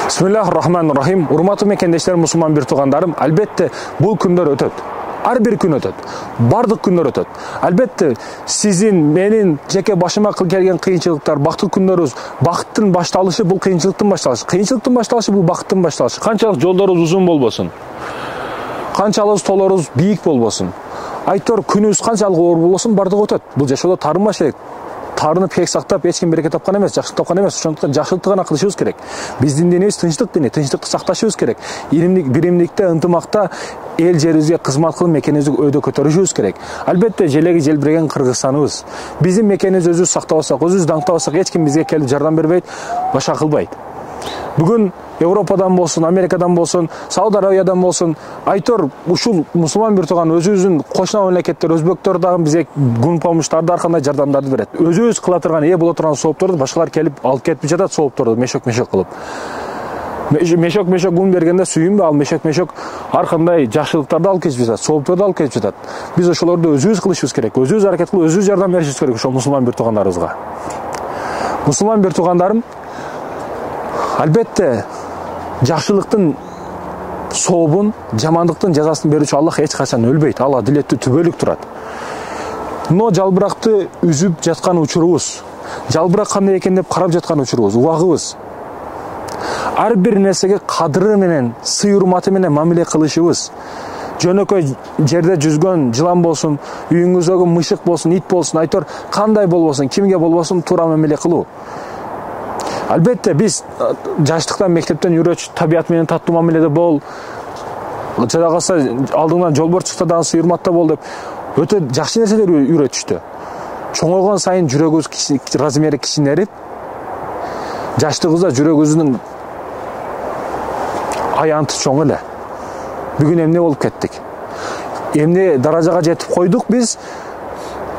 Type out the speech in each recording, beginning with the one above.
Bismillahirrahmanirrahim. Урматтуу мекендештер, мусулман бир туугандарым, албетте бул күндөр өтөт. Ар бир күн өтөт. Бардык күндөр өтөт. Албетте сизин, менин жеке башыма келген кыйынчылыктар, бактылуу күндөрүбүз, бакыттын башталышы бул кыйынчылыктын башталышы. Кыйынчылыктын башталышы бул бакыттын башталышы. Канчалык жолдорубуз узун болбосун, канчалык тоолорубуз бийик болбосун, айтор күнүбүз канчалык оор болбосун, бардыгы өтөт. Бул жашоодо тарынбаш элек. Тарынып кек сактап, эч ким береке тапкан эмес, жакшылык тапкан эмес. Ошондуктан жакшылыкты гана кылышыбыз керек. Биздин динибиз тынчтык дини, тынчтыкты сакташыбыз керек. Биримдикте, ынтымакта эл жерибизге кызмат кылып, мекенибизди өйдө көтөрүшүбүз керек. Албетте желеги желбиреген Кыргызстаныбыз. Биздин мекенибизди өзүбүз сактабасак, өзүбүз даңктабасак, эч ким бизге келип жардам бербейт, башка кылбайт. Бүгүн Европадан болсун, Америкадан болсун, Сауд Арабиядан болсун, айтор ушул мусулман бир тууган өзүбүздүн кошуна мамлекеттер, өзбектөр дагы бизге күн помуштарды, ар кандай жардамдарды берет. Өзүбүз кыла турган, боло турган соопторду башкалар келип алып кетип жатат, соопторду мешок-мешок кылып. Мешок-мешок күн бергенде сүйүнбү, ал мешок-мешок ар кандай жакшылыктарды алып кетип жатат, соопторду алып кетип жатат. Биз ошолорду өзүбүз кылышыбыз керек, өзүбүз аракет кылып, өзүбүз жардам беришибиз керек ошол мусулман бир туугандарыбызга. Мусулман бир туугандарым, албетте жакшылыктын сообун, жамандыктын жазасын берүүчү Аллах эч качан өлбөйт. Ал адилеттүү түбөлүк турат. Но жалбыракты үзүп жаткан учурубуз, жалбырак кандай экен деп карап жаткан учурубуз, убагыбыз. Ар бир нерсеге кадыры менен, сый урматы менен мамиле кылышыбыз. Жөнөкөй жерде жүзгөн жылан болсун, үйүңүздөгү мышык болсун, ит болсун, айтор кандай болбосун, кимге болбосун туура мамиле кылуу. Албетте биз жаштыктан мектептен үйрөтүш, табият менен таттуу мамиледе бол, жада калса алдыңдан жолбор чыкса дагы сый урматта бол деп өтө жакшы нерселер үйрөтүштү. Чоңойгон сайын жүрөгүбүз размери кичинерип, жаштыгыбызда жүрөгүбүздүн аянты чоң эле. Бүгүн эмне болуп кеттик? Эмне даражага жетип койдук биз?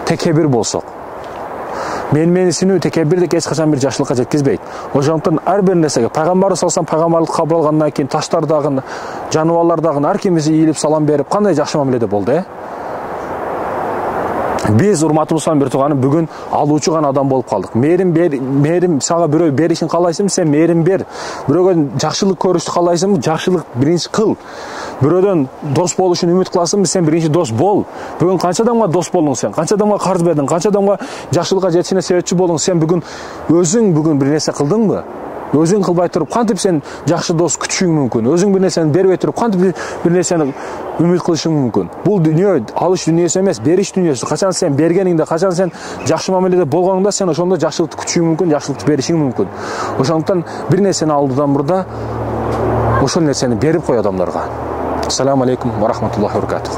Текебир болсок. Менменсинүү, текебирдик эч качан бир жакшылыкка жеткизбейт. Ошондуктан ар бир нерсеге пайгамбар салсам пайгамбарлык кабыл алгандан кийин таштар дагы, жаныбарлар дагы ар кимиси ийилип салам берип, кандай жакшы мамиледе болду, Биз урматтуу мусулман бир тууганым бүгүн алуучу гана адам болуп калдык. Мээрим сага бирөө беришин каалайсыңбы, сен мээрим бер. Бирөөгө жакшылык көрүштү каалайсыңбы, жакшылык биринчи кыл. Бирөөдөн дос болушун үмүт кыласыңбы, сен биринчи дос бол. Бүгүн канча адамга дос болдуң сен? Канча адамга карыз бердиң? Канча адамга жакшылыкка жетишине себепчи болдуң? Сен өзүң бүгүн бир нерсе кылдыңбы? Өзүң кылбай туруп кантип сен жакшы дос күтүшүң мүмкүн? Өзүң бир нерсени бербей туруп кантип бир нерсени үмүт кылышың мүмкүн? Бул дүйнө алыш дүйнөсү эмес, бериш дүйнөсү. Качан сен бергениңде, качан сен жакшы мамиледе болгонуңда, сен ошондо жакшылыкты күтүшүң мүмкүн, жакшылыкты беришиң мүмкүн. Ошондуктан бир нерсени алуудан мурда ошол нерсени берип кой адамдарга. Ассаламу алейкум ва рахматуллахи ва баракатух.